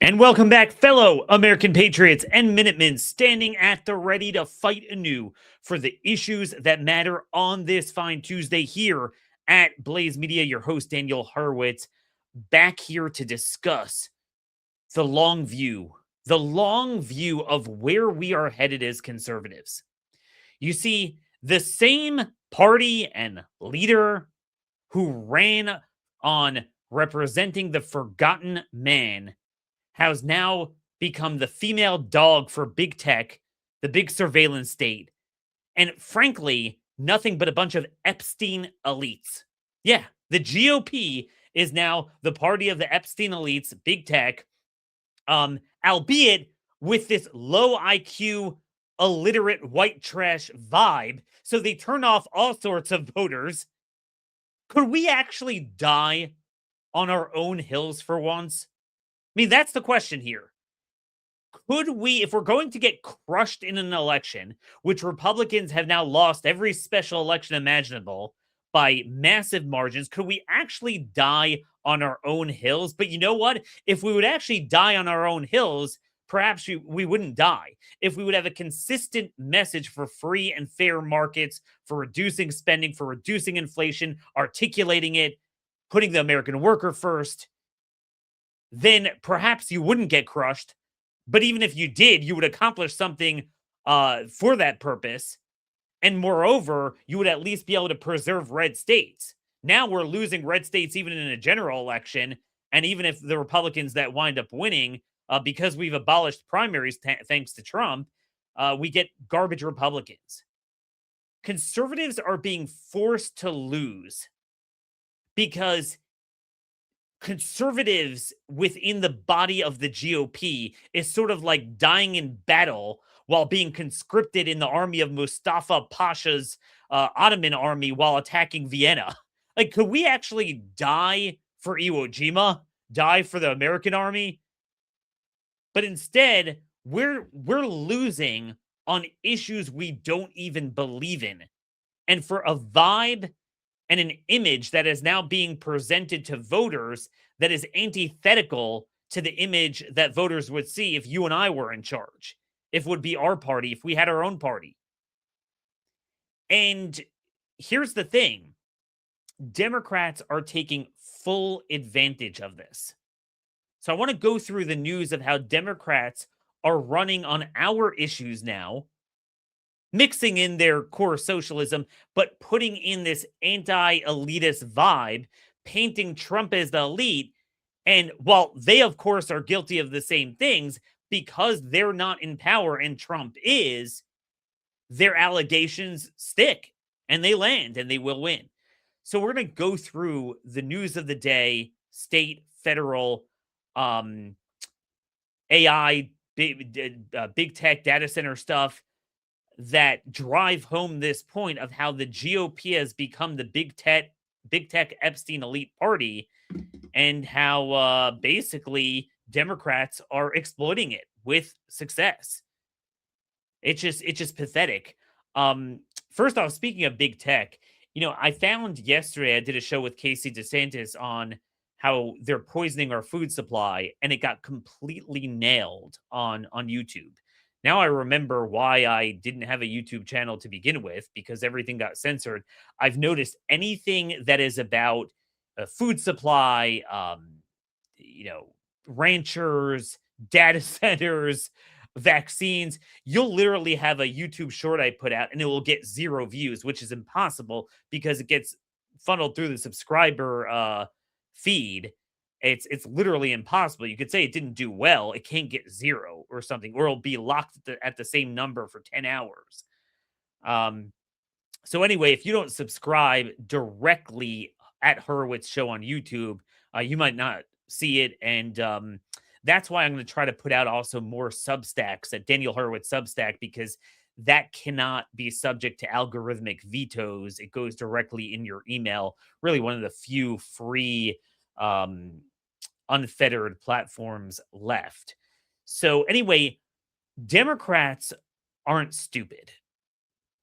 And welcome back, fellow American patriots and Minutemen, standing at the ready to fight anew for the issues that matter on this fine Tuesday here at Blaze Media. Your host, Daniel Horowitz, back here to discuss the long view of where we are headed as conservatives. You see, the same party and leader who ran on representing the forgotten man has now become the female dog for big tech, the big surveillance state, and frankly, nothing but a bunch of Epstein elites. Yeah, the GOP is now the party of the Epstein elites, big tech, albeit with this low IQ, illiterate white trash vibe. So they turn off all sorts of voters. Could we actually die on our own hills for once? I mean, that's the question here. Could we, if we're going to get crushed in an election, which Republicans have now lost every special election imaginable by massive margins, could we actually die on our own hills? But you know what? If we would actually die on our own hills, perhaps we wouldn't die. If we would have a consistent message for free and fair markets, for reducing spending, for reducing inflation, articulating it, putting the American worker first, then perhaps you wouldn't get crushed. But even if you did, you would accomplish something for that purpose. And moreover, you would at least be able to preserve red states. Now we're losing red states even in a general election. And even if the Republicans that wind up winning, because we've abolished primaries thanks to Trump, we get garbage Republicans. Conservatives are being forced to lose because conservatives within the body of the GOP is sort of like dying in battle while being conscripted in the army of Mustafa Pasha's Ottoman army while attacking Vienna. Like, could we actually die for Iwo Jima? Die for the American army? But instead, we're losing on issues we don't even believe in. And for a vibe and an image that is now being presented to voters that is antithetical to the image that voters would see if you and I were in charge, if it would be our party, if we had our own party. And here's the thing. Democrats are taking full advantage of this. So I want to go through the news of how Democrats are running on our issues now, mixing in their core socialism, but putting in this anti-elitist vibe, painting Trump as the elite. And while they, of course, are guilty of the same things, because they're not in power and Trump is, their allegations stick and they land and they will win. So we're going to go through the news of the day, state, federal, AI, big tech, data center stuff, that drive home this point of how the GOP has become the big tech Epstein elite party, and how basically Democrats are exploiting it with success. It's just pathetic. First off, speaking of big tech, I found yesterday I did a show with Casey DeSantis on how they're poisoning our food supply, and it got completely nailed on YouTube. Now I remember why I didn't have a YouTube channel to begin with, because everything got censored. I've noticed anything that is about food supply, ranchers, data centers, vaccines, you'll literally have a YouTube short I put out and it will get 0 views, which is impossible because it gets funneled through the subscriber feed. It's literally impossible. You could say it didn't do well. It can't get 0 or something, or it'll be locked at the same number for 10 hours. So anyway, if you don't subscribe directly at Horowitz Show on YouTube, you might not see it. And that's why I'm going to try to put out also more Substacks at Daniel Horowitz Substack, because that cannot be subject to algorithmic vetoes. It goes directly in your email. Really one of the few free unfettered platforms left. So anyway, Democrats aren't stupid.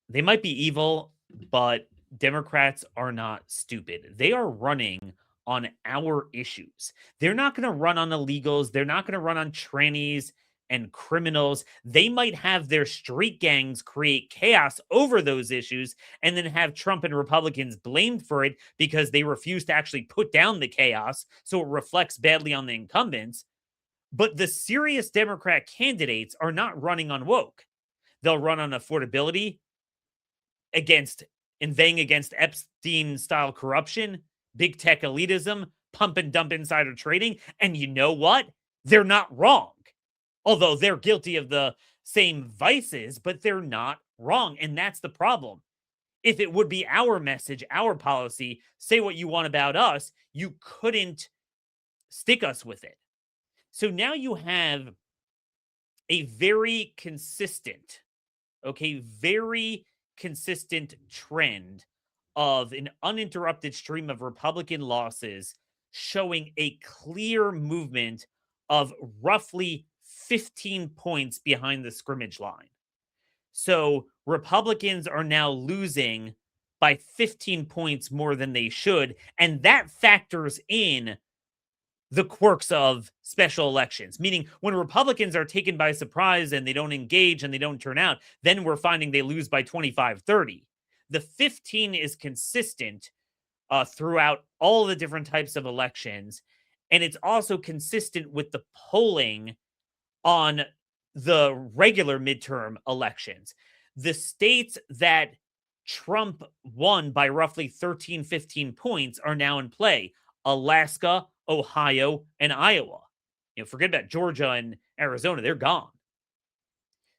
They might be evil, but Democrats are not stupid. They are running on our issues. They're not going to run on illegals. They're not going to run on trannies and criminals. They might have their street gangs create chaos over those issues and then have Trump and Republicans blamed for it because they refuse to actually put down the chaos. So it reflects badly on the incumbents. But the serious Democrat candidates are not running on woke. They'll run on affordability against inveighing against Epstein style corruption, big tech elitism, pump and dump insider trading. And you know what? They're not wrong. Although they're guilty of the same vices, but they're not wrong. And that's the problem. If it would be our message, our policy, say what you want about us, you couldn't stick us with it. So now you have a very consistent, very consistent trend of an uninterrupted stream of Republican losses showing a clear movement of roughly 15 points behind the scrimmage line. So Republicans are now losing by 15 points more than they should. And that factors in the quirks of special elections, meaning when Republicans are taken by surprise and they don't engage and they don't turn out, then we're finding they lose by 25, 30. The 15 is consistent throughout all the different types of elections. And it's also consistent with the polling on the regular midterm elections. The states that Trump won by roughly 13, 15 points are now in play. Alaska, Ohio, and Iowa. Forget about Georgia and Arizona. They're gone.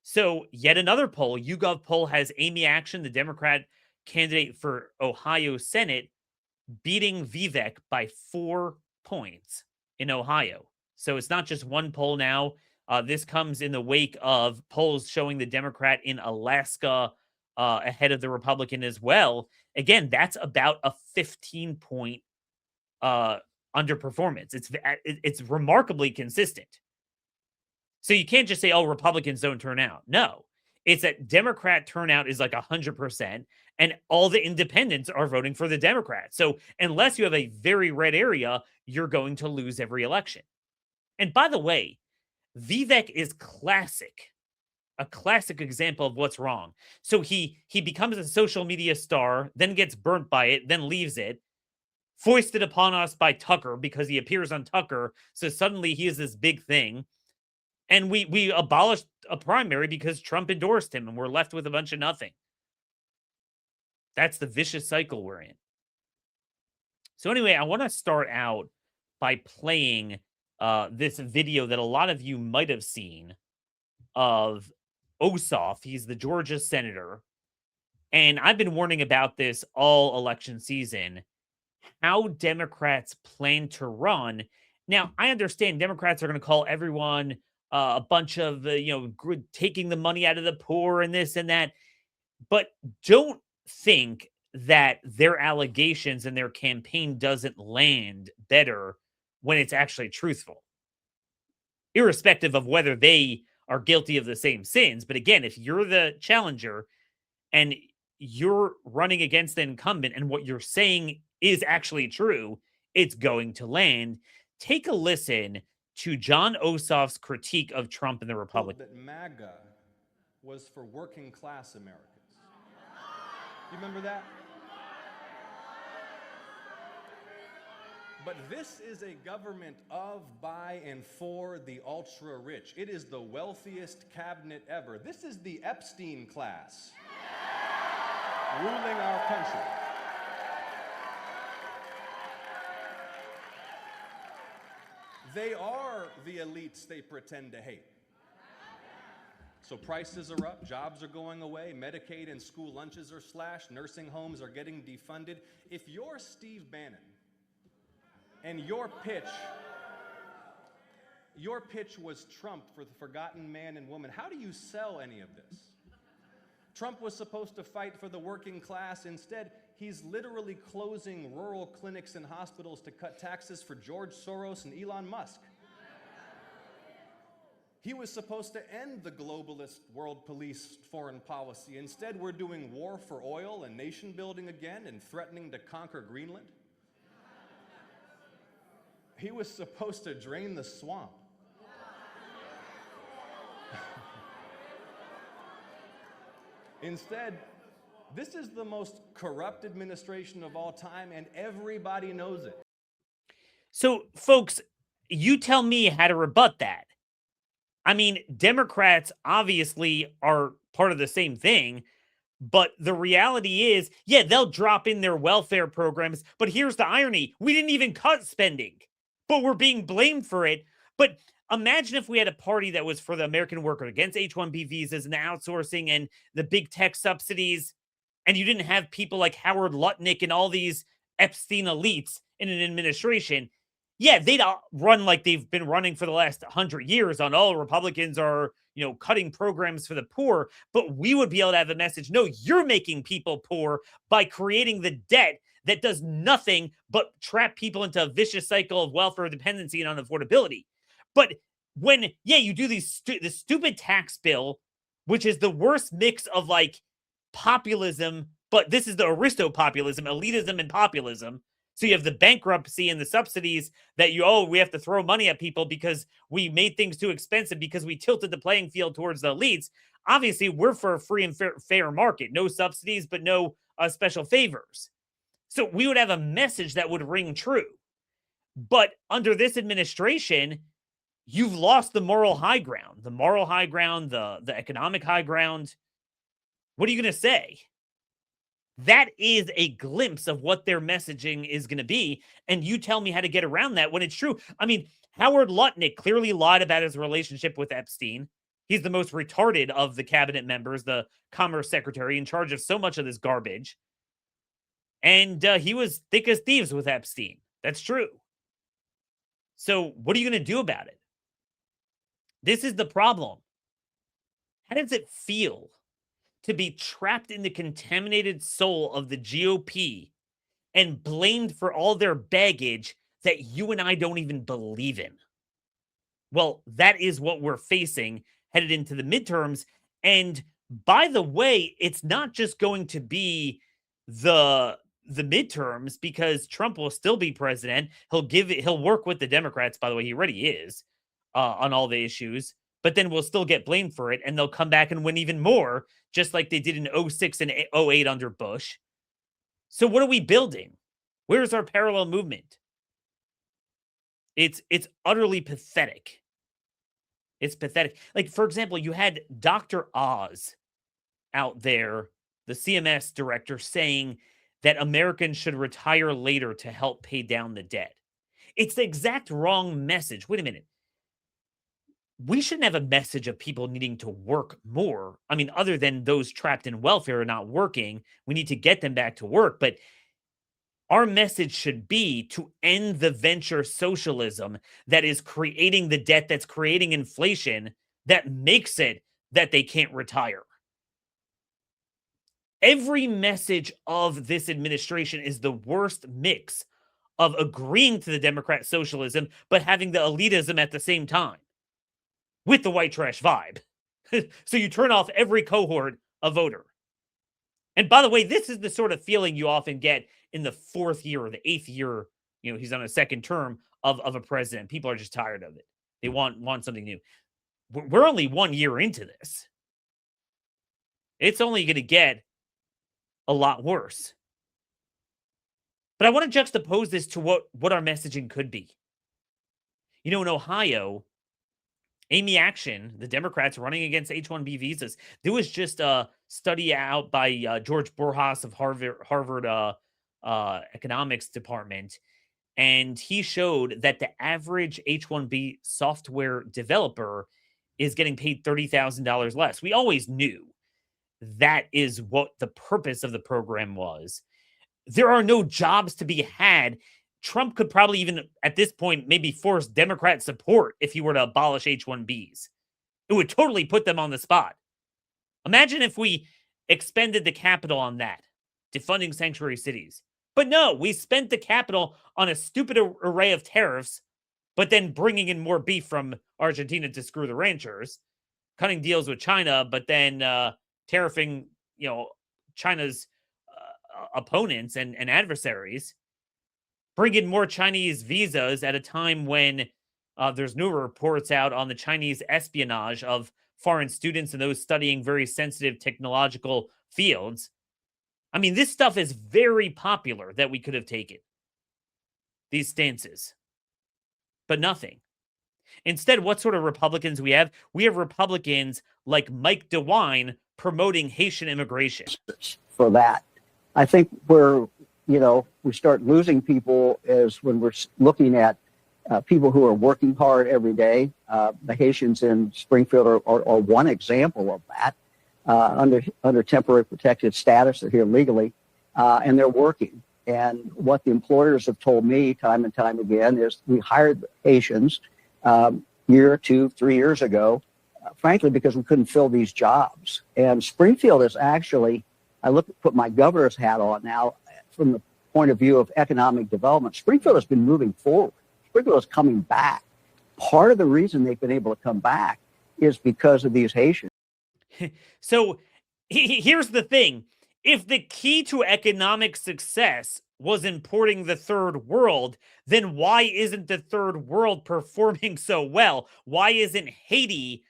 So yet another poll, YouGov poll has Amy Action, the Democrat candidate for Ohio Senate, beating Vivek by 4 points in Ohio. So it's not just one poll now. This comes in the wake of polls showing the Democrat in Alaska ahead of the Republican as well. Again, that's about a 15-point underperformance. It's remarkably consistent. So you can't just say, oh, Republicans don't turn out. No, it's that Democrat turnout is like 100%, and all the independents are voting for the Democrats. So unless you have a very red area, you're going to lose every election. And by the way, Vivek is a classic example of what's wrong. So he becomes a social media star, then gets burnt by it, then leaves it, foisted upon us by Tucker because he appears on Tucker. So suddenly he is this big thing. And we abolished a primary because Trump endorsed him and we're left with a bunch of nothing. That's the vicious cycle we're in. So anyway, I want to start out by playing this video that a lot of you might have seen of Ossoff. He's the Georgia senator. And I've been warning about this all election season, how Democrats plan to run. Now, I understand Democrats are going to call everyone a bunch of, taking the money out of the poor and this and that. But don't think that their allegations and their campaign doesn't land better when it's actually truthful, irrespective of whether they are guilty of the same sins. But again, if you're the challenger and you're running against the incumbent and what you're saying is actually true, it's going to land. Take a listen to John Ossoff's critique of Trump and the Republicans. That MAGA was for working class Americans. You remember that? But this is a government of, by, and for the ultra rich. It is the wealthiest cabinet ever. This is the Epstein class ruling our country. They are the elites they pretend to hate. So prices are up, jobs are going away, Medicaid and school lunches are slashed, nursing homes are getting defunded. If you're Steve Bannon and your pitch was Trump for the forgotten man and woman, how do you sell any of this? Trump was supposed to fight for the working class. Instead, he's literally closing rural clinics and hospitals to cut taxes for George Soros and Elon Musk. He was supposed to end the globalist world police foreign policy. Instead, we're doing war for oil and nation building again and threatening to conquer Greenland. He was supposed to drain the swamp. Instead, this is the most corrupt administration of all time, and everybody knows it. So, folks, you tell me how to rebut that. I mean, Democrats obviously are part of the same thing, but the reality is, yeah, they'll drop in their welfare programs, but here's the irony. We didn't even cut spending, but we're being blamed for it. But imagine if we had a party that was for the American worker against H-1B visas and the outsourcing and the big tech subsidies, and you didn't have people like Howard Lutnick and all these Epstein elites in an administration. Yeah, they'd run like they've been running for the last 100 years on all Republicans are, cutting programs for the poor. But we would be able to have a message. No, you're making people poor by creating the debt that does nothing but trap people into a vicious cycle of welfare dependency and unaffordability. But when, you do the stupid tax bill, which is the worst mix of like populism, but this is the aristo-populism, elitism and populism. So you have the bankruptcy and the subsidies that we have to throw money at people because we made things too expensive because we tilted the playing field towards the elites. Obviously, we're for a free and fair market. No subsidies, but no special favors. So we would have a message that would ring true. But under this administration, you've lost the moral high ground. The moral high ground, the economic high ground. What are you going to say? That is a glimpse of what their messaging is going to be. And you tell me how to get around that when it's true. I mean, Howard Lutnick clearly lied about his relationship with Epstein. He's the most retarded of the cabinet members, the commerce secretary in charge of so much of this garbage. And he was thick as thieves with Epstein. That's true. So what are you going to do about it? This is the problem. How does it feel to be trapped in the contaminated soul of the GOP and blamed for all their baggage that you and I don't even believe in? Well, that is what we're facing headed into the midterms. And by the way, it's not just going to be the midterms, because Trump will still be president. He'll work with the Democrats, by the way, he already is, on all the issues, but then we'll still get blamed for it, and they'll come back and win even more, just like they did in 06 and 08 under Bush. So what are we building? Where's our parallel movement? It's utterly pathetic. It's pathetic. Like, for example, you had Dr. Oz out there, the CMS director, saying that Americans should retire later to help pay down the debt. It's the exact wrong message. Wait a minute. We shouldn't have a message of people needing to work more. I mean, other than those trapped in welfare not working, we need to get them back to work. But our message should be to end the venture socialism that is creating the debt, that's creating inflation, that makes it that they can't retire. Every message of this administration is the worst mix of agreeing to the Democrat socialism, but having the elitism at the same time, with the white trash vibe. So you turn off every cohort of voter. And by the way, this is the sort of feeling you often get in the fourth year or the eighth year, he's on a second term of a president. People are just tired of it. They want something new. We're only 1 year into this. It's only going to get a lot worse. But I want to juxtapose this to what our messaging could be. In Ohio, Amy Action, the Democrats running against H-1B visas, there was just a study out by George Borjas of Harvard economics department, and he showed that the average H-1B software developer is getting paid $30,000 less. We always knew that is what the purpose of the program was. There are no jobs to be had. Trump could probably even, at this point, maybe force Democrat support if he were to abolish H-1Bs. It would totally put them on the spot. Imagine if we expended the capital on that, defunding sanctuary cities. But no, we spent the capital on a stupid array of tariffs, but then bringing in more beef from Argentina to screw the ranchers, cutting deals with China, but then tariffing, China's opponents and adversaries. bring in more Chinese visas at a time when there's new reports out on the Chinese espionage of foreign students and those studying very sensitive technological fields. I mean, this stuff is very popular that we could have taken, these stances, but nothing. Instead, what sort of Republicans we have? We have Republicans like Mike DeWine promoting Haitian immigration. For that, I think we start losing people is when we're looking at people who are working hard every day. The Haitians in Springfield are one example of that. Under temporary protected status, they're here legally, and they're working. And what the employers have told me time and time again is we hired Haitians year, 2, 3 years ago, frankly, because we couldn't fill these jobs. And Springfield is actually, put my governor's hat on now, from the point of view of economic development, Springfield has been moving forward. Springfield is coming back. Part of the reason they've been able to come back is because of these Haitians. So here's the thing. If the key to economic success was importing the third world, then why isn't the third world performing so well? Why isn't Haiti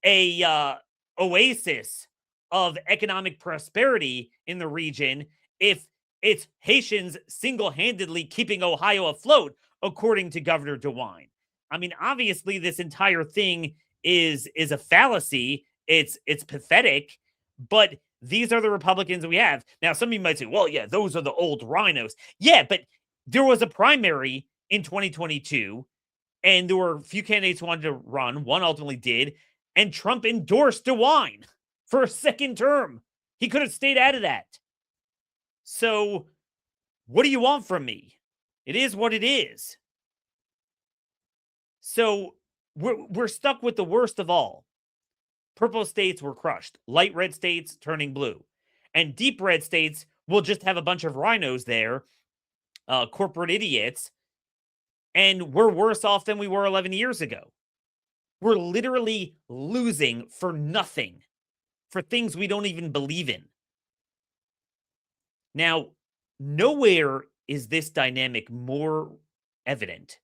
a oasis of economic prosperity in the region if it's Haitians single-handedly keeping Ohio afloat, according to Governor DeWine? I mean, obviously, this entire thing is a fallacy. It's pathetic, but these are the Republicans we have. Now, some of you might say, well, yeah, those are the old RINOs. Yeah, but there was a primary in 2022, and there were a few candidates who wanted to run. One ultimately did, and Trump endorsed DeWine for a second term. He could have stayed out of that. So what do you want from me? It is what it is. So we're stuck with the worst of all. Purple states were crushed. Light red states turning blue. And deep red states will just have a bunch of RINOs there, corporate idiots, and we're worse off than we were 11 years ago. We're literally losing for nothing, for things we don't even believe in. Now, nowhere is this dynamic more evident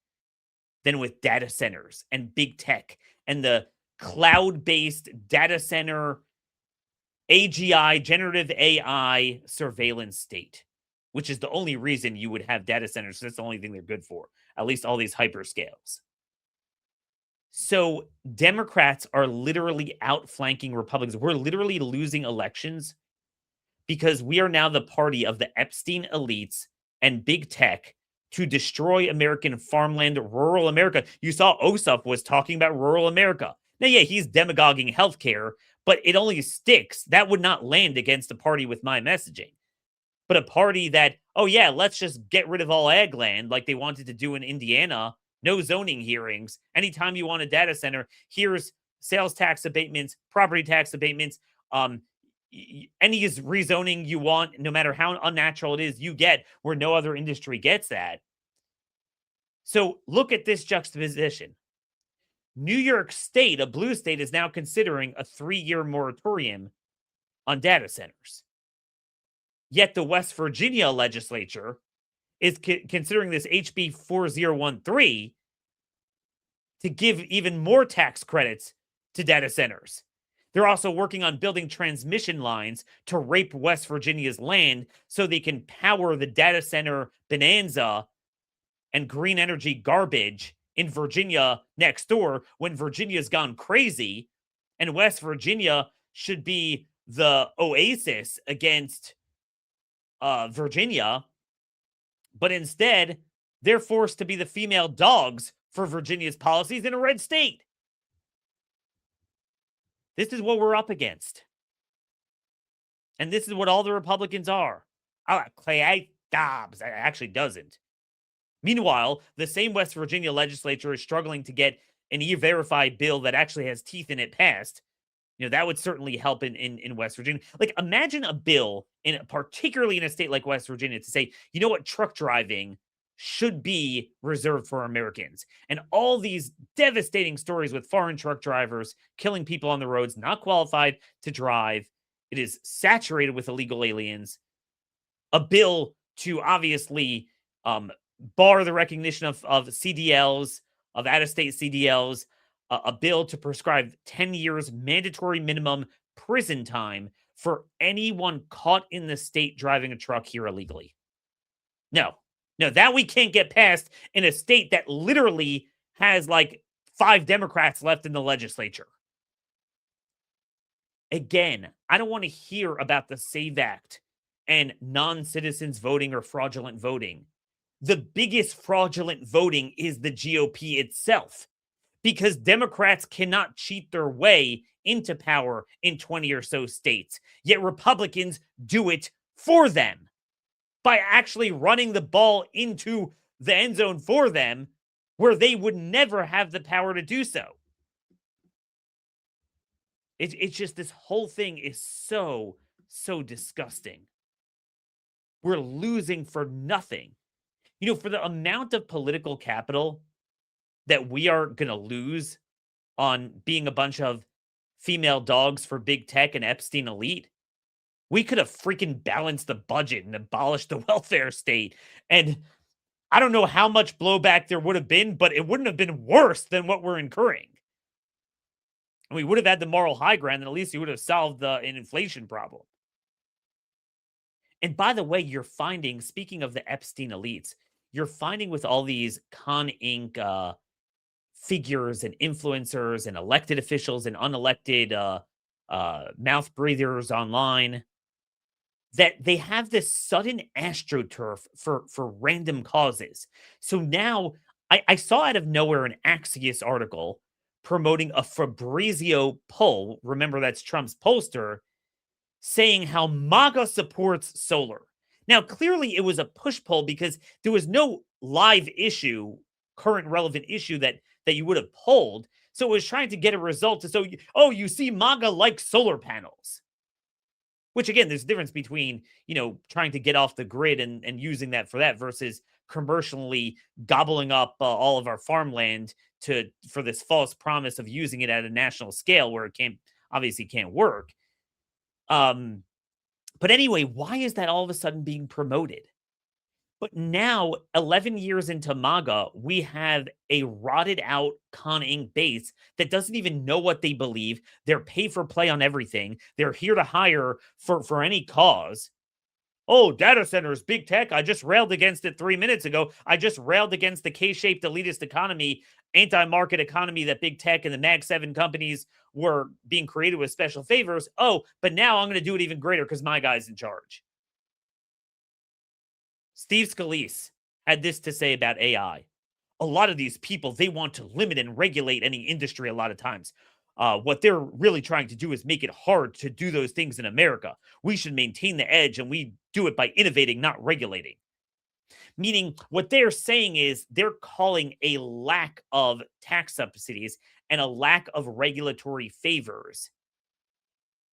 than with data centers and big tech and the cloud-based data center, AGI, generative AI surveillance state, which is the only reason you would have data centers. That's the only thing they're good for, at least all these hyperscales. So Democrats are literally outflanking Republicans. We're literally losing elections because we are now the party of the Epstein elites and big tech to destroy American farmland, rural America. You saw Ossoff was talking about rural America. Now, yeah, he's demagoguing healthcare, but it only sticks. That would not land against a party with my messaging. But a party that, oh yeah, let's just get rid of all ag land like they wanted to do in Indiana. No zoning hearings. Anytime you want a data center, here's sales tax abatements, property tax abatements, any rezoning you want, no matter how unnatural it is, you get where no other industry gets that. So look at this juxtaposition. New York State, a blue state, is now considering a 3-year moratorium on data centers. Yet the West Virginia legislature is considering this HB 4013 to give even more tax credits to data centers. They're also working on building transmission lines to rape West Virginia's land so they can power the data center bonanza and green energy garbage in Virginia next door when Virginia's gone crazy, and West Virginia should be the oasis against Virginia, but instead they're forced to be the female dogs for Virginia's policies in a red state. This is what we're up against. And this is what all the Republicans are. Clay Dobbs actually doesn't. Meanwhile, the same West Virginia legislature is struggling to get an E-Verify bill that actually has teeth in it passed. You know, that would certainly help in West Virginia. Like, imagine a bill, particularly in a state like West Virginia, to say, you know what, truck driving should be reserved for Americans. And all these devastating stories with foreign truck drivers killing people on the roads, not qualified to drive. It is saturated with illegal aliens. A bill to obviously bar the recognition of CDLs, of out-of-state CDLs, a bill to prescribe 10 years mandatory minimum prison time for anyone caught in the state driving a truck here illegally. No, that we can't get past in a state that literally has like 5 Democrats left in the legislature. Again, I don't want to hear about the SAVE Act and non-citizens voting or fraudulent voting. The biggest fraudulent voting is the GOP itself, because Democrats cannot cheat their way into power in 20 or so states, yet Republicans do it for them by actually running the ball into the end zone for them, where they would never have the power to do so. It's just, this whole thing is so disgusting. We're losing for nothing. You know, for the amount of political capital that we are going to lose on being a bunch of female dogs for big tech and Epstein elite, we could have freaking balanced the budget and abolished the welfare state. And I don't know how much blowback there would have been, but it wouldn't have been worse than what we're incurring. And we would have had the moral high ground, and at least we would have solved an inflation problem. And by the way, you're finding, speaking of the Epstein elites, you're finding with all these Con Inc. Figures and influencers and elected officials and unelected mouth breathers online, that they have this sudden astroturf for random causes. So now I saw out of nowhere an Axios article promoting a Fabrizio poll. Remember, that's Trump's pollster, saying how MAGA supports solar. Now, clearly it was a push poll because there was no live issue, current relevant issue that you would have polled. So it was trying to get a result to, you see MAGA likes solar panels. Which, again, there's a difference between, trying to get off the grid and using that for that versus commercially gobbling up all of our farmland for this false promise of using it at a national scale where it obviously can't work. But anyway, why is that all of a sudden being promoted? But now, 11 years into MAGA, we have a rotted out Con Inc. base that doesn't even know what they believe. They're pay for play on everything. They're here to hire for any cause. Oh, data centers, big tech. I just railed against it 3 minutes ago. I just railed against the K-shaped elitist economy, anti-market economy that big tech and the Mag 7 companies were being created with special favors. Oh, but now I'm going to do it even greater because my guy's in charge. Steve Scalise had this to say about AI. A lot of these people, they want to limit and regulate any industry a lot of times. What they're really trying to do is make it hard to do those things in America. We should maintain the edge, and we do it by innovating, not regulating. Meaning, what they're saying is they're calling a lack of tax subsidies and a lack of regulatory favors,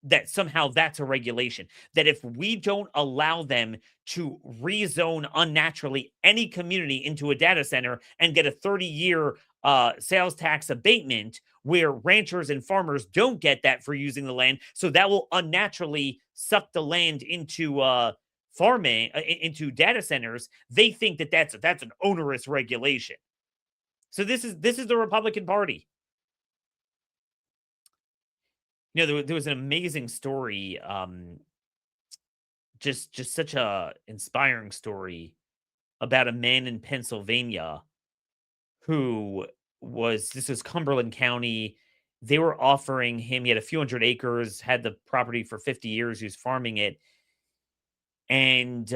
that somehow that's a regulation. That if we don't allow them to rezone unnaturally any community into a data center and get a 30-year sales tax abatement where ranchers and farmers don't get that for using the land, so that will unnaturally suck the land into farming, into data centers. They think that that's an onerous regulation. So this is the Republican Party. There was an amazing story, just such a inspiring story about a man in Pennsylvania who this was Cumberland County. They were offering him, he had a few hundred acres, had the property for 50 years, he was farming it. And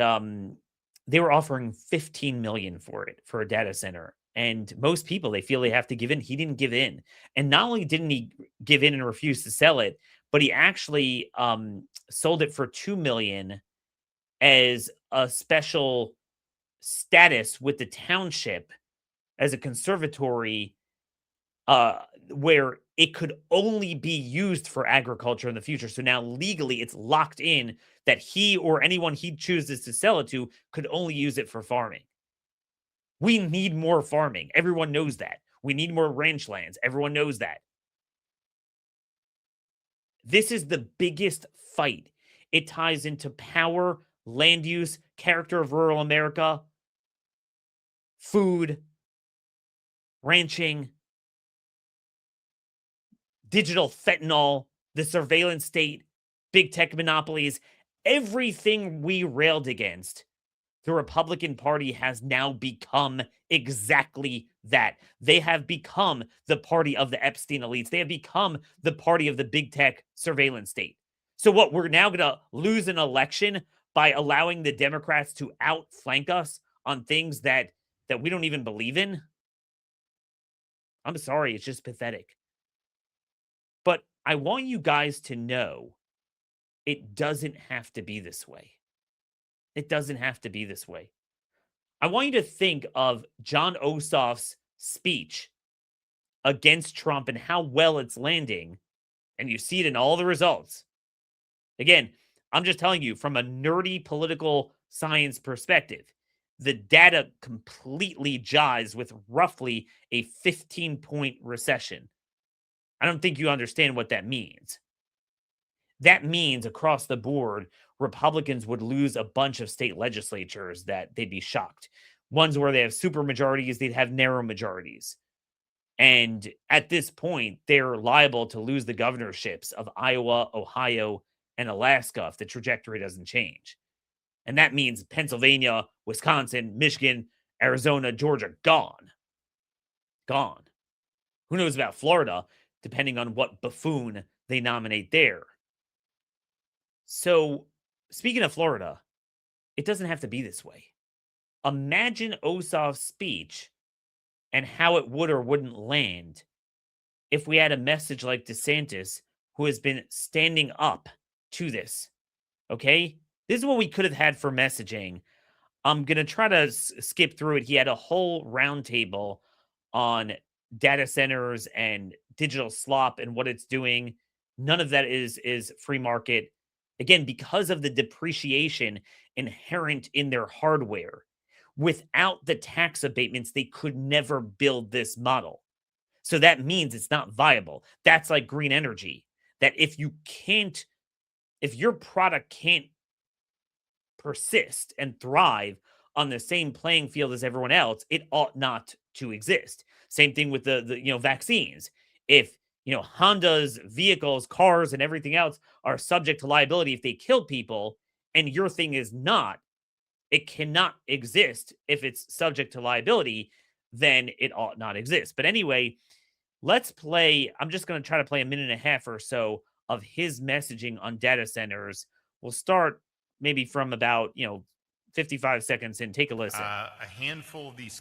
they were offering $15 million for it, for a data center. And most people, they feel they have to give in. He didn't give in. And not only didn't he give in and refuse to sell it, but he actually sold it for $2 million as a special status with the township as a conservatory, where it could only be used for agriculture in the future. So now legally it's locked in that he or anyone he chooses to sell it to could only use it for farming. We need more farming. Everyone knows that. We need more ranch lands. Everyone knows that. This is the biggest fight. It ties into power, land use, character of rural America. food, ranching, digital fentanyl, the surveillance state, big tech monopolies, everything we railed against, the Republican Party has now become exactly that. They have become the party of the Epstein elites. They have become the party of the big tech surveillance state. So what, we're now going to lose an election by allowing the Democrats to outflank us on things that we don't even believe in? I'm sorry, it's just pathetic. But I want you guys to know it doesn't have to be this way. It doesn't have to be this way. I want you to think of John Ossoff's speech against Trump and how well it's landing, and you see it in all the results. Again, I'm just telling you from a nerdy political science perspective, the data completely jives with roughly a 15-point recession. I don't think you understand what that means. That means across the board, Republicans would lose a bunch of state legislatures that they'd be shocked. Ones where they have super majorities, they'd have narrow majorities. And at this point, they're liable to lose the governorships of Iowa, Ohio, and Alaska if the trajectory doesn't change. And that means Pennsylvania, Wisconsin, Michigan, Arizona, Georgia, gone. Gone. Who knows about Florida, depending on what buffoon they nominate there. So, speaking of Florida, it doesn't have to be this way. Imagine Ossoff's speech and how it would or wouldn't land if we had a message like DeSantis, who has been standing up to this. Okay? This is what we could have had for messaging. I'm going to try to skip through it. He had a whole roundtable on data centers and digital slop and what it's doing. None of that is free market. Again, because of the depreciation inherent in their hardware. Without the tax abatements, they could never build this model. So that means it's not viable. That's like green energy. That if your product can't persist and thrive on the same playing field as everyone else, it ought not to exist. Same thing with the vaccines. If Honda's vehicles, cars, and everything else are subject to liability if they kill people, and your thing is not, it cannot exist if it's subject to liability, then it ought not exist. But anyway, let's play. I'm just going to try to play a minute and a half or so of his messaging on data centers. We'll start maybe from about 55 seconds in. Take a listen. A handful of these.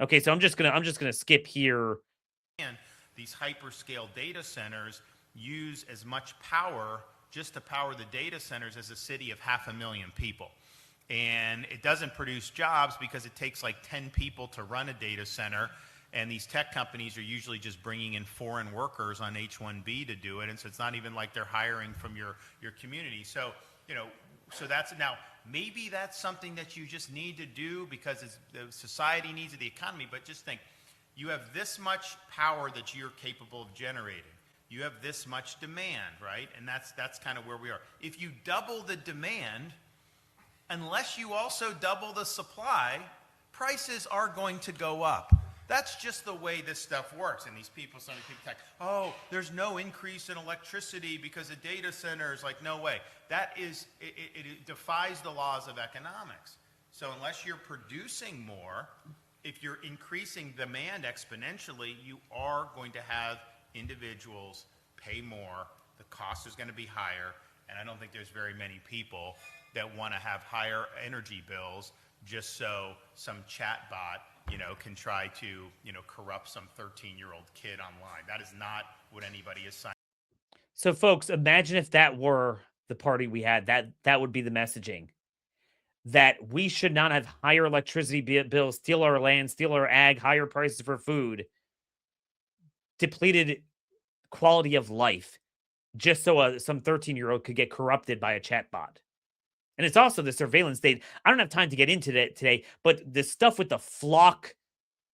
Okay, so I'm just gonna skip here. And these hyperscale data centers use as much power just to power the data centers as a city of 500,000 people. And it doesn't produce jobs because it takes like 10 people to run a data center. And these tech companies are usually just bringing in foreign workers on H-1B to do it. And so it's not even like they're hiring from your community. So, so that's now, maybe that's something that you just need to do because the society needs it, the economy. But just think, you have this much power that you're capable of generating. You have this much demand, right? And that's kind of where we are. If you double the demand, unless you also double the supply, prices are going to go up. That's just the way this stuff works. And some people talk, oh, there's no increase in electricity because of data centers. Like, no way. It defies the laws of economics. So unless you're producing more, if you're increasing demand exponentially, you are going to have individuals pay more. The cost is going to be higher. And I don't think there's very many people that want to have higher energy bills just so some chatbot can try to, corrupt some 13-year-old kid online. That is not what anybody is signing. So, folks, imagine if that were the party we had. That would be the messaging. That we should not have higher electricity bills, steal our land, steal our ag, higher prices for food, depleted quality of life, just so some 13-year-old could get corrupted by a chatbot. And it's also the surveillance state. I don't have time to get into that today, but the stuff with the flock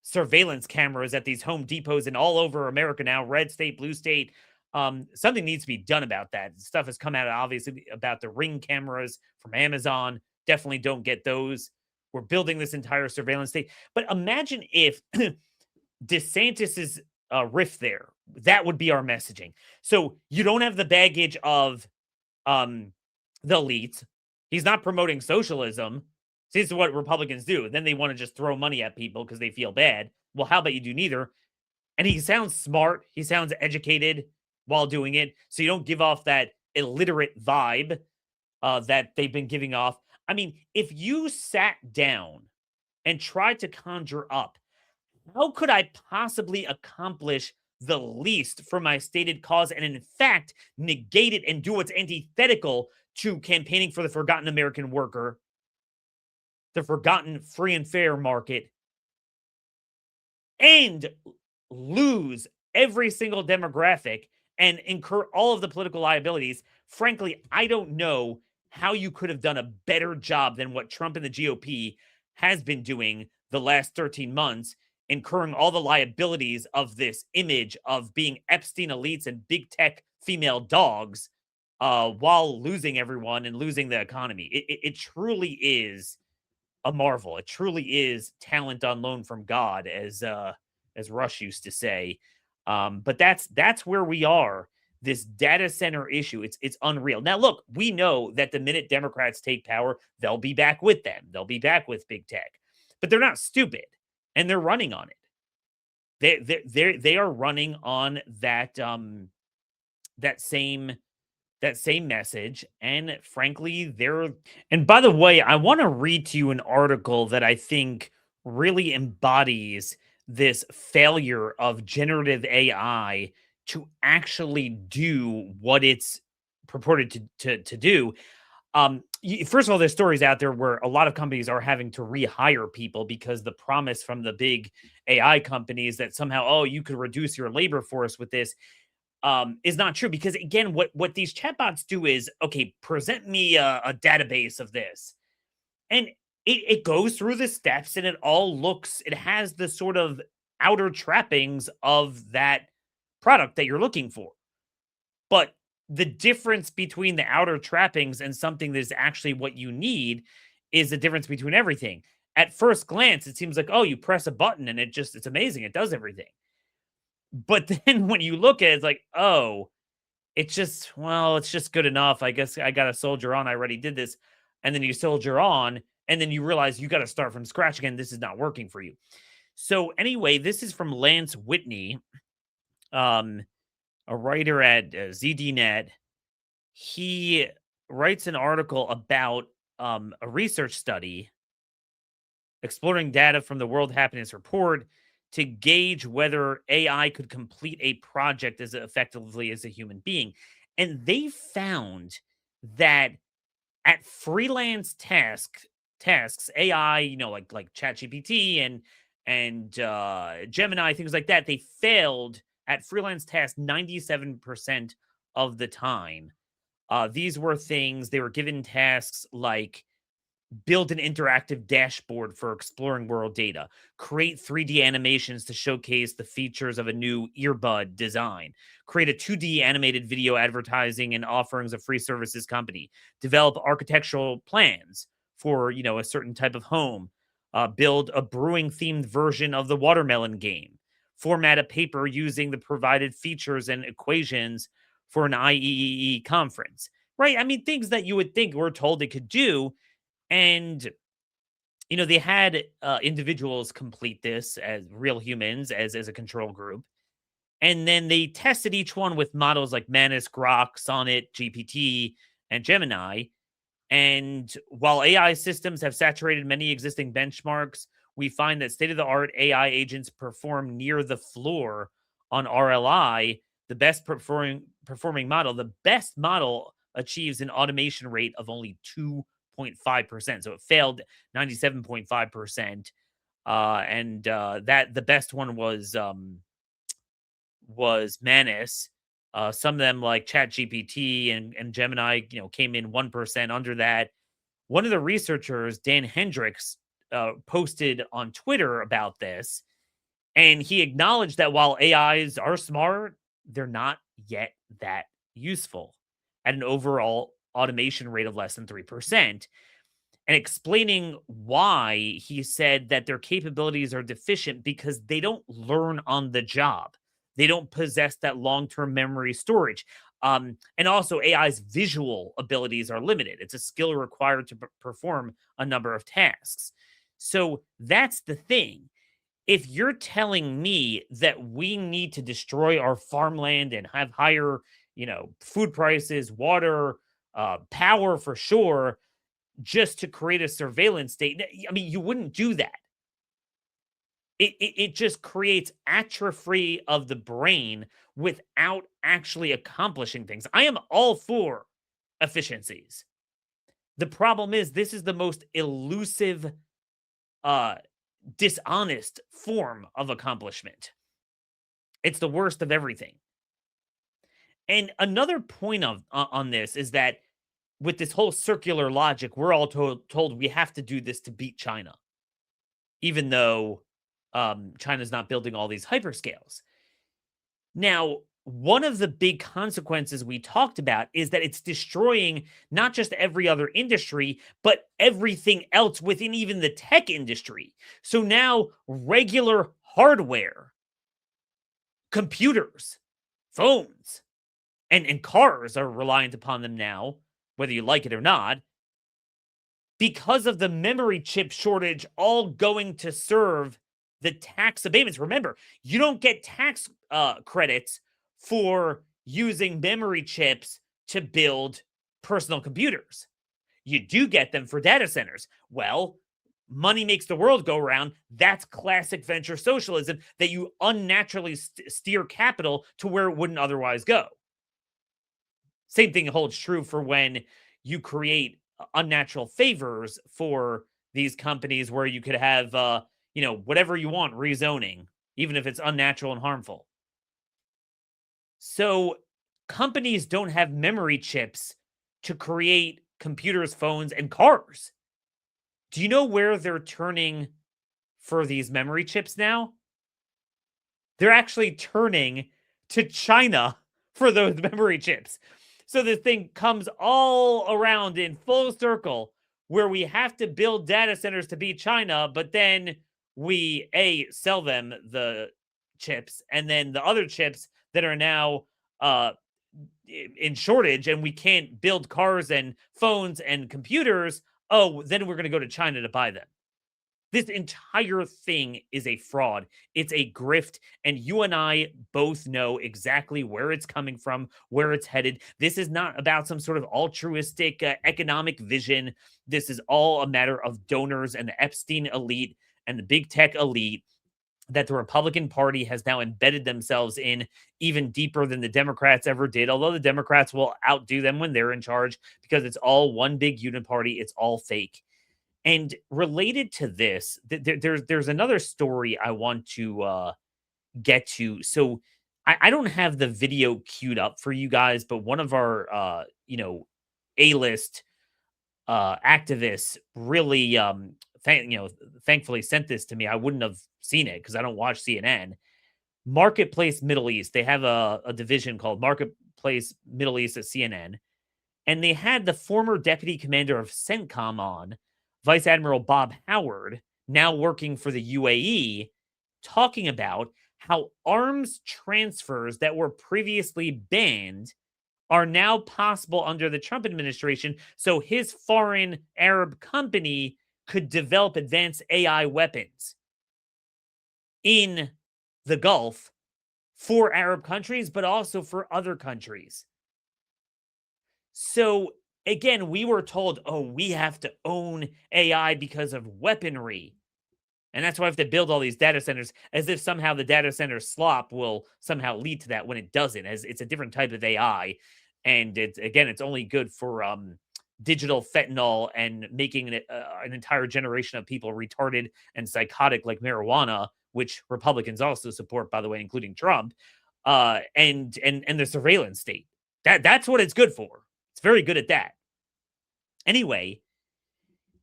surveillance cameras at these Home Depots and all over America now, red state, blue state, something needs to be done about that. Stuff has come out, obviously, about the Ring cameras from Amazon. Definitely don't get those. we're building this entire surveillance state. But imagine if DeSantis's riff there, that would be our messaging. So you don't have the baggage of the elites. He's not promoting socialism. See, this is what Republicans do. Then they want to just throw money at people because they feel bad. Well, how about you do neither? And he sounds smart. He sounds educated while doing it. So you don't give off that illiterate vibe that they've been giving off. I mean, if you sat down and tried to conjure up, how could I possibly accomplish the least for my stated cause and in fact negate it and do what's antithetical to campaigning for the forgotten American worker, the forgotten free and fair market, and lose every single demographic and incur all of the political liabilities? Frankly, I don't know how you could have done a better job than what Trump and the GOP has been doing the last 13 months, incurring all the liabilities of this image of being Epstein elites and big tech female dogs while losing everyone and losing the economy. It truly is a marvel. It truly is talent on loan from God, as Rush used to say. But that's where we are. This data center issue, it's unreal. Now, look, we know that the minute Democrats take power, they'll be back with them. They'll be back with big tech. But they're not stupid, and they're running on it. They are running on that that same message, and frankly, they're. And by the way, I want to read to you an article that I think really embodies this failure of generative AI to actually do what it's purported to do. First of all, there's stories out there where a lot of companies are having to rehire people because the promise from the big AI companies that somehow, oh, you could reduce your labor force with this is not true. Because again, what these chatbots do is, okay, present me a database of this. And it goes through the steps and it has the sort of outer trappings of that product that you're looking for. But the difference between the outer trappings and something that is actually what you need is the difference between everything. At first glance, it seems like, oh, you press a button and it's amazing. It does everything. But then when you look at it, it's like, oh, it's just good enough. I guess I got to soldier on. I already did this. And then you soldier on, and then you realize you got to start from scratch again. This is not working for you. So anyway, this is from Lance Whitney, a writer at ZDNet. He writes an article about a research study exploring data from the World Happiness Report to gauge whether AI could complete a project as effectively as a human being. And they found that at freelance tasks, AI, like ChatGPT and Gemini, things like that, they failed at freelance tasks 97% of the time. These were things, they were given tasks like build an interactive dashboard for exploring world data, create 3D animations to showcase the features of a new earbud design, create a 2D animated video advertising and offerings of free services company, develop architectural plans for, a certain type of home, build a brewing themed version of the watermelon game, format a paper using the provided features and equations for an IEEE conference, right? I mean, things that you would think we're told it could do. And, they had individuals complete this as real humans, as a control group. And then they tested each one with models like Manus, Grok, Sonnet, GPT, and Gemini. And while AI systems have saturated many existing benchmarks, we find that state-of-the-art AI agents perform near the floor on RLI, the best performing model. The best model achieves an automation rate of only 2.5%. So it failed 97.5%. And that the best one was Manus. Some of them like ChatGPT and Gemini, came in 1% under that. One of the researchers, Dan Hendricks, posted on Twitter about this, and he acknowledged that while AIs are smart, they're not yet that useful at an overall automation rate of less than 3%. and explaining why he said that their capabilities are deficient because they don't learn on the job. They don't possess that long-term memory storage. And also, AI's visual abilities are limited. It's a skill required to perform a number of tasks. So that's the thing. If you're telling me that we need to destroy our farmland and have higher, food prices, water, power for sure, just to create a surveillance state, I mean, you wouldn't do that. It just creates atrophy of the brain without actually accomplishing things. I am all for efficiencies. The problem is this is the most elusive, dishonest form of accomplishment. It's the worst of everything. And another point on this is that with this whole circular logic, we're all told we have to do this to beat China, even though China's not building all these hyperscales. Now, one of the big consequences we talked about is that it's destroying not just every other industry, but everything else within even the tech industry. So now regular hardware, computers, phones, and cars are reliant upon them now, whether you like it or not, because of the memory chip shortage all going to serve the tax abatements. Remember, you don't get tax credits for using memory chips to build personal computers. You do get them for data centers. Well, money makes the world go round. That's classic venture socialism, that you unnaturally steer capital to where it wouldn't otherwise go. Same thing holds true for when you create unnatural favors for these companies where you could have, whatever you want rezoning, even if it's unnatural and harmful. So companies don't have memory chips to create computers, phones, and cars. Do you know where they're turning for these memory chips now? They're actually turning to China for those memory chips. So this thing comes all around in full circle where we have to build data centers to beat China, but then we, sell them the chips, and then the other chips that are now in shortage and we can't build cars and phones and computers, then we're going to go to China to buy them. This entire thing is a fraud. It's a grift, and you and I both know exactly where it's coming from, where it's headed. This is not about some sort of altruistic economic vision. This is all a matter of donors and the Epstein elite and the big tech elite that the Republican Party has now embedded themselves in even deeper than the Democrats ever did, although the Democrats will outdo them when they're in charge because it's all one big uniparty. It's all fake. And related to this, there's another story I want to get to. So I don't have the video queued up for you guys, but one of our A-list activists really thankfully sent this to me. I wouldn't have seen it because I don't watch CNN. Marketplace Middle East. They have a division called Marketplace Middle East at CNN, and they had the former deputy commander of CENTCOM on, Vice Admiral Bob Howard, now working for the UAE, talking about how arms transfers that were previously banned are now possible under the Trump administration. So his foreign Arab company could develop advanced AI weapons in the Gulf for Arab countries, but also for other countries. So again, we were told, we have to own AI because of weaponry. And that's why we have to build all these data centers, as if somehow the data center slop will somehow lead to that, when it doesn't, as it's a different type of AI. And it's only good for digital fentanyl and making an entire generation of people retarded and psychotic like marijuana, which Republicans also support, by the way, including Trump, and the surveillance state. That's what it's good for. It's very good at that. Anyway,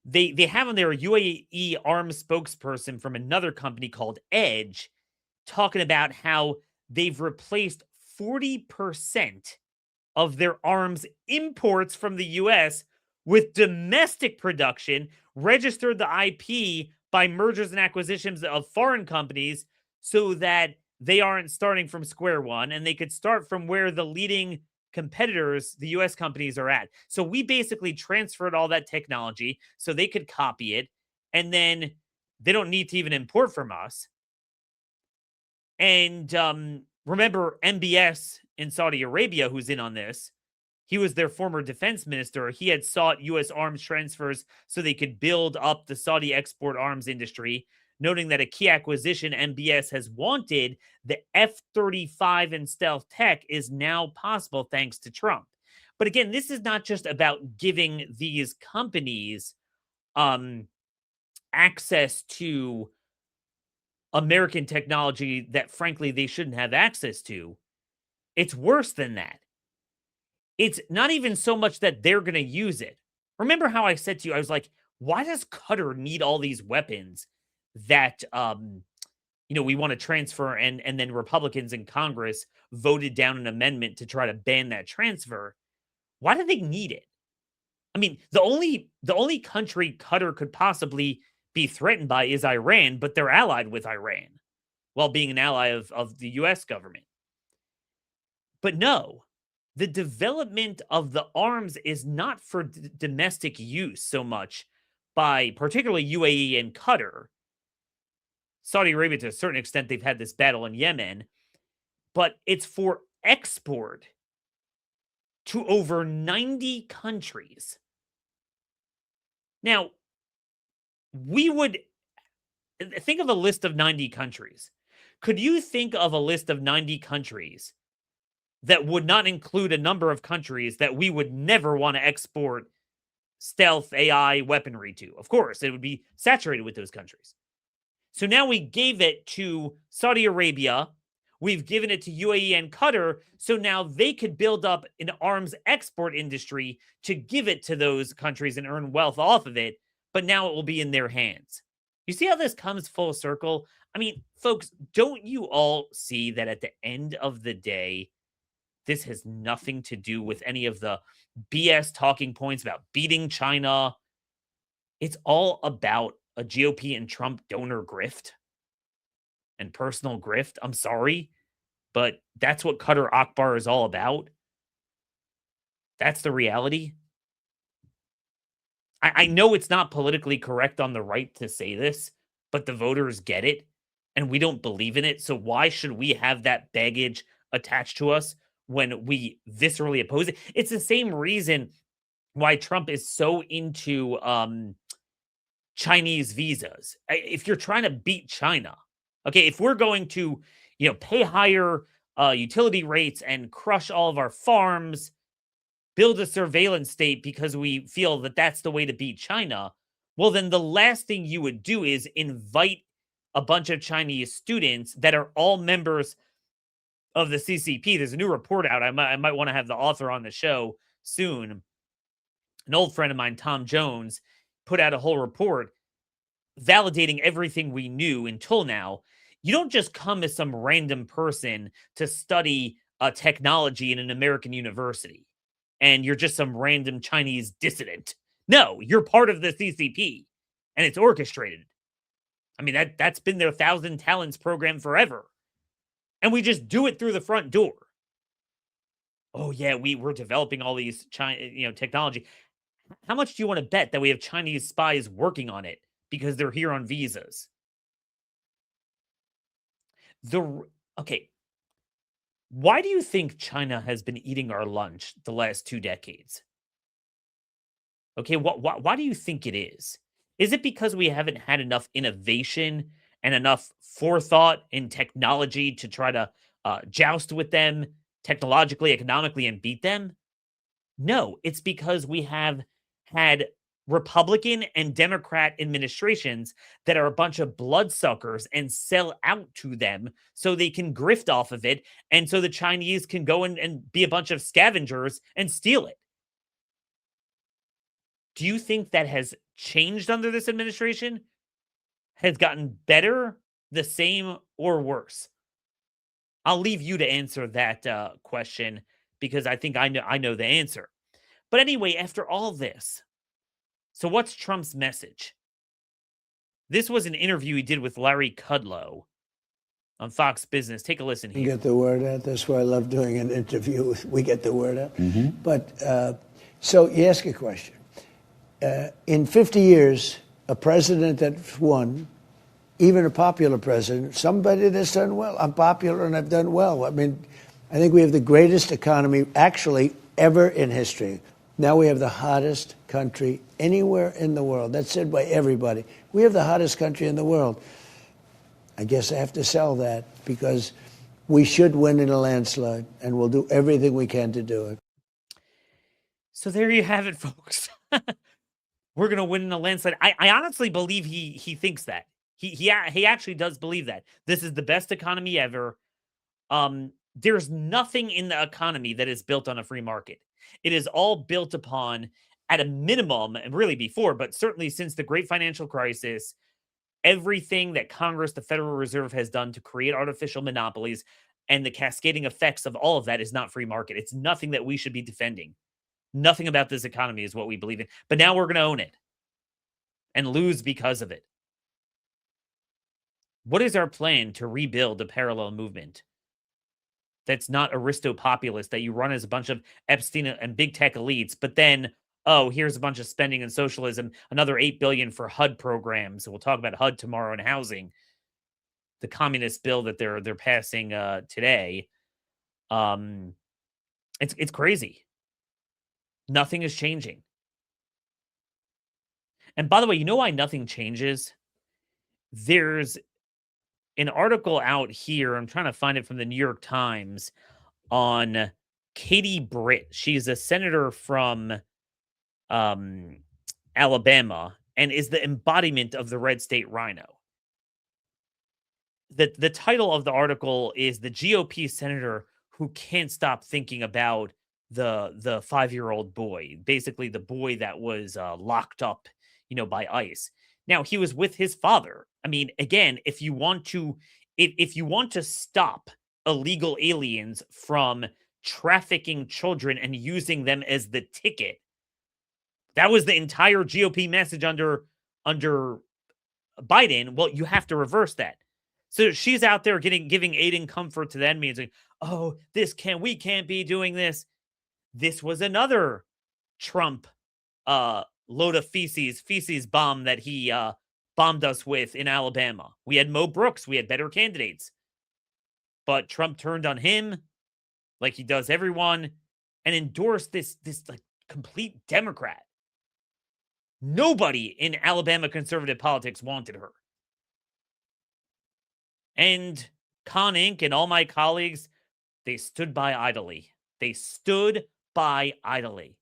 they have on there a UAE arms spokesperson from another company called Edge talking about how they've replaced 40% of their arms imports from the US with domestic production, registered the IP by mergers and acquisitions of foreign companies so that they aren't starting from square one and they could start from where the leading competitors, the US companies, are at. So we basically transferred all that technology so they could copy it, and then they don't need to even import from us. And remember MBS in Saudi Arabia, who's in on this. He was their former defense minister. He had sought U.S. arms transfers so they could build up the Saudi export arms industry, noting that a key acquisition MBS has wanted, the F-35 and stealth tech, is now possible thanks to Trump. But again, this is not just about giving these companies access to American technology that, frankly, they shouldn't have access to. It's worse than that. It's not even so much that they're going to use it. Remember how I said to you, I was like, why does Qatar need all these weapons that, we want to transfer, and then Republicans in Congress voted down an amendment to try to ban that transfer? Why do they need it? I mean, the only country Qatar could possibly be threatened by is Iran, but they're allied with Iran while being an ally of the U.S. government. But no, the development of the arms is not for domestic use so much by particularly UAE and Qatar. Saudi Arabia, to a certain extent, they've had this battle in Yemen, but it's for export to over 90 countries. Now, we would think of a list of 90 countries. Could you think of a list of 90 countries that would not include a number of countries that we would never want to export stealth AI weaponry to? Of course, it would be saturated with those countries. So now we gave it to Saudi Arabia. We've given it to UAE and Qatar. So now they could build up an arms export industry to give it to those countries and earn wealth off of it. But now it will be in their hands. You see how this comes full circle? I mean, folks, don't you all see that at the end of the day, this has nothing to do with any of the BS talking points about beating China? It's all about a GOP and Trump donor grift and personal grift. I'm sorry, but that's what Qatar Akbar is all about. That's the reality. I know it's not politically correct on the right to say this, but the voters get it, and we don't believe in it. So why should we have that baggage attached to us when we viscerally oppose it? It's the same reason why Trump is so into Chinese visas. If you're trying to beat China, okay, if we're going to, pay higher utility rates and crush all of our farms, build a surveillance state because we feel that that's the way to beat China, well, then the last thing you would do is invite a bunch of Chinese students that are all members of the CCP. There's a new report out. I might want to have the author on the show soon. An old friend of mine, Tom Jones, put out a whole report validating everything we knew until now. You don't just come as some random person to study technology in an American university and you're just some random Chinese dissident. No, you're part of the CCP and it's orchestrated. I mean, that's been their 1,000 Talents program forever. And we just do it through the front door. Oh yeah, we're developing all these technology. How much do you want to bet that we have Chinese spies working on it because they're here on visas? Okay. Why do you think China has been eating our lunch the last 2 decades? Okay, why do you think it is? Is it because we haven't had enough innovation and enough forethought in technology to try to joust with them technologically, economically, and beat them? No, it's because we have had Republican and Democrat administrations that are a bunch of bloodsuckers and sell out to them so they can grift off of it. And so the Chinese can go and be a bunch of scavengers and steal it. Do you think that has changed under this administration? Has gotten better, the same, or worse? I'll leave you to answer that question because I think I know the answer. But anyway, after all this, So what's Trump's message? This was an interview he did with Larry Kudlow on Fox Business. Take a listen here. Get the word out. That's why I love doing an interview. We get the word out. But so you ask a question. In 50 years, a president that's won, even a popular president, somebody that's done well. I'm popular and I've done well. I mean, I think we have the greatest economy actually ever in history. Now we have the hottest country anywhere in the world. That's said by everybody. We have the hottest country in the world. I guess I have to sell that because we should win in a landslide, and we'll do everything we can to do it. So there you have it, folks. We're going to win in a landslide. I honestly believe he thinks that. He actually does believe that. This is the best economy ever. There's nothing in the economy that is built on a free market. It is all built upon, at a minimum, and really before, but certainly since the great financial crisis, everything that Congress, the Federal Reserve, has done to create artificial monopolies and the cascading effects of all of that is not free market. It's nothing that we should be defending. Nothing about this economy is what we believe in. But now we're going to own it and lose because of it. What is our plan to rebuild a parallel movement that's not aristopopulist, that you run as a bunch of Epstein and big tech elites, but then, oh, here's a bunch of spending and socialism, another $8 billion for HUD programs. We'll talk about HUD tomorrow and housing, the communist bill that they're passing today. It's crazy. Nothing is changing. And by the way, you know why nothing changes? There's an article out here, I'm trying to find it, from the New York Times, on Katie Britt. She's a senator from Alabama and is the embodiment of the red state rhino. The title of the article is "The GOP Senator Who Can't Stop Thinking About the 5-year-old boy," basically the boy that was locked up, by ICE. Now, he was with his father. I mean, again, if you want to stop illegal aliens from trafficking children and using them as the ticket, that was the entire GOP message under Biden. Well, you have to reverse that. So she's out there giving aid and comfort to the enemy and saying, "Oh, we can't be doing this." This was another Trump load of feces bomb that he bombed us with in Alabama. We had Mo Brooks. We had better candidates. But Trump turned on him like he does everyone and endorsed this like complete Democrat. Nobody in Alabama conservative politics wanted her. And Con Inc. and all my colleagues, they stood by idly. They stood by idly.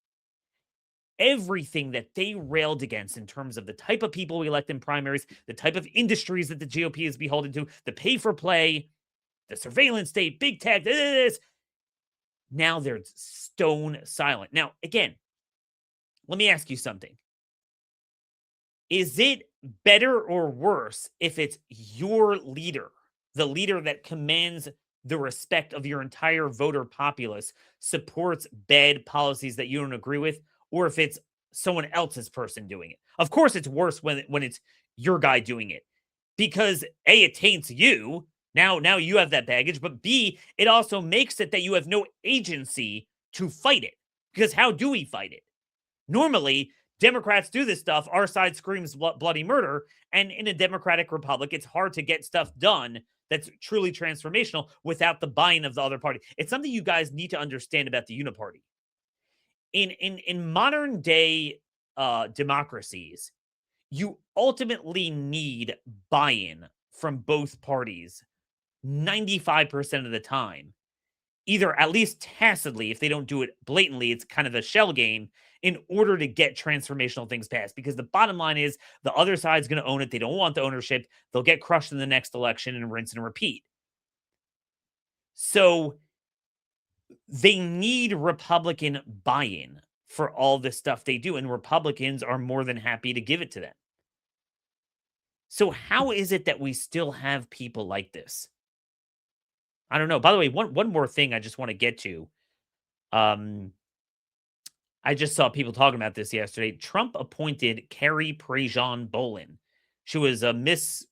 Everything that they railed against in terms of the type of people we elect in primaries, the type of industries that the GOP is beholden to, the pay for play, the surveillance state, big tech, this. Now they're stone silent. Now, again, let me ask you something. Is it better or worse if it's your leader, the leader that commands the respect of your entire voter populace, supports bad policies that you don't agree with, or if it's someone else's person doing it? Of course, it's worse when it's your guy doing it, because A, it taints you. Now you have that baggage, but B, it also makes it that you have no agency to fight it, because how do we fight it? Normally, Democrats do this stuff. Our side screams bloody murder. And in a democratic republic, it's hard to get stuff done that's truly transformational without the buy-in of the other party. It's something you guys need to understand about the uniparty. In modern day democracies, you ultimately need buy-in from both parties 95% of the time, either at least tacitly. If they don't do it blatantly, it's kind of a shell game, in order to get transformational things passed. Because the bottom line is the other side's going to own it. They don't want the ownership. They'll get crushed in the next election and rinse and repeat. So they need Republican buy-in for all the stuff they do, and Republicans are more than happy to give it to them. So how is it that we still have people like this? I don't know. By the way, one more thing I just want to get to. I just saw people talking about this yesterday. Trump appointed Carrie Prejean Bolin. She was a Miss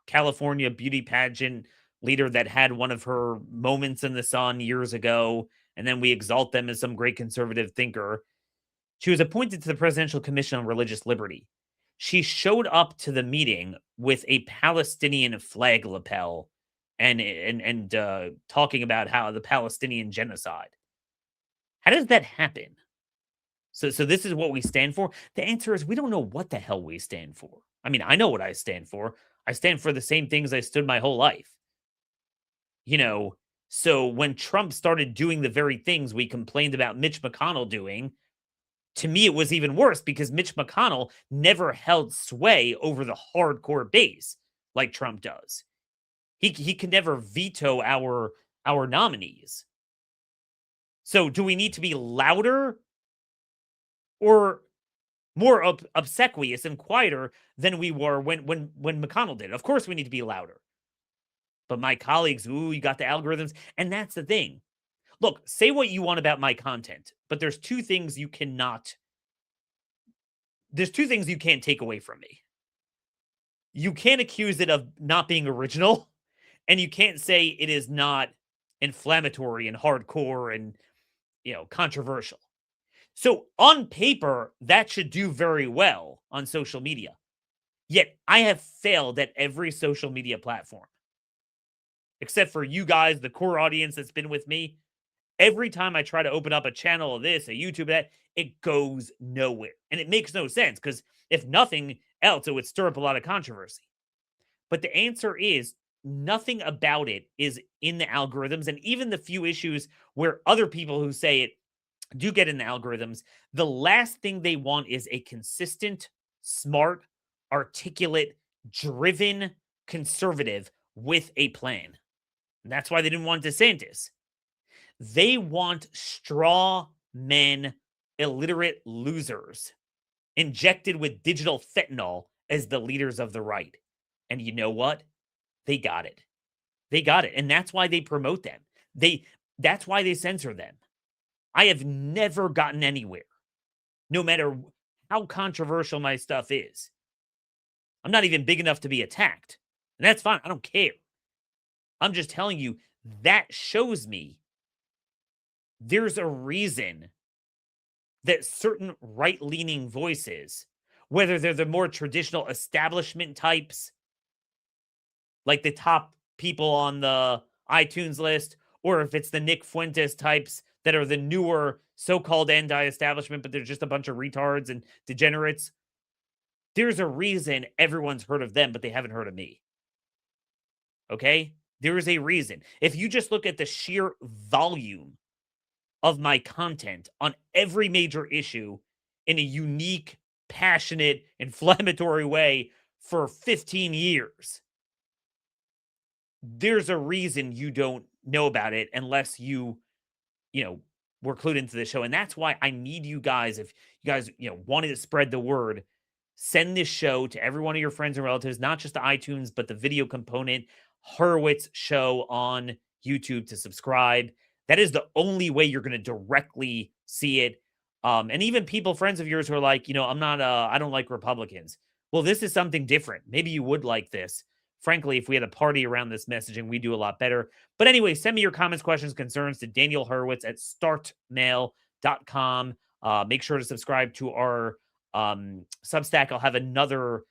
California beauty pageant leader that had one of her moments in the sun years ago, and then we exalt them as some great conservative thinker. She was appointed to the Presidential Commission on Religious Liberty. She showed up to the meeting with a Palestinian flag lapel and talking about how the Palestinian genocide. How does that happen? So this is what we stand for. The answer is we don't know what the hell we stand for. I mean, I know what I stand for. I stand for the same things I stood my whole life. You know, so when Trump started doing the very things we complained about Mitch McConnell doing, to me it was even worse because Mitch McConnell never held sway over the hardcore base like Trump does. He can never veto our nominees. So do we need to be louder or more obsequious and quieter than we were when McConnell did? Of course we need to be louder. But my colleagues, you got the algorithms. And that's the thing. Look, say what you want about my content, but there's two things you can't take away from me. You can't accuse it of not being original, and you can't say it is not inflammatory and hardcore and, controversial. So on paper, that should do very well on social media. Yet I have failed at every social media platform. Except for you guys, the core audience that's been with me. Every time I try to open up a channel of this, a YouTube, that, it goes nowhere. And it makes no sense because if nothing else, it would stir up a lot of controversy. But the answer is nothing about it is in the algorithms. And even the few issues where other people who say it do get in the algorithms, the last thing they want is a consistent, smart, articulate, driven conservative with a plan. And that's why they didn't want DeSantis. They want straw men, illiterate losers injected with digital fentanyl as the leaders of the right. And you know what? They got it. They got it. And that's why they promote them. That's why they censor them. I have never gotten anywhere, no matter how controversial my stuff is. I'm not even big enough to be attacked. And that's fine. I don't care. I'm just telling you, that shows me there's a reason that certain right-leaning voices, whether they're the more traditional establishment types, like the top people on the iTunes list, or if it's the Nick Fuentes types that are the newer so-called anti-establishment, but they're just a bunch of retards and degenerates. There's a reason everyone's heard of them, but they haven't heard of me. Okay? There is a reason. If you just look at the sheer volume of my content on every major issue in a unique, passionate, inflammatory way for 15 years, there's a reason you don't know about it unless you were clued into the show. And that's why I need you guys, if you guys, wanted to spread the word, send this show to every one of your friends and relatives, not just the iTunes, but the video component, Horowitz show on YouTube to subscribe. That is the only way you're going to directly see it. And even people, friends of yours who are like, I don't like Republicans. Well, this is something different. Maybe you would like this. Frankly, if we had a party around this messaging, we do a lot better. But anyway, send me your comments, questions, concerns to Daniel Horowitz at startmail.com. Make sure to subscribe to our Substack. I'll have another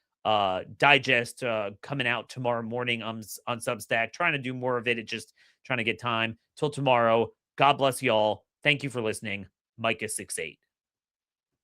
digest coming out tomorrow morning on Substack. Trying to do more of it. It's just trying to get time. Till tomorrow. God bless y'all. Thank you for listening. Micah 6'8".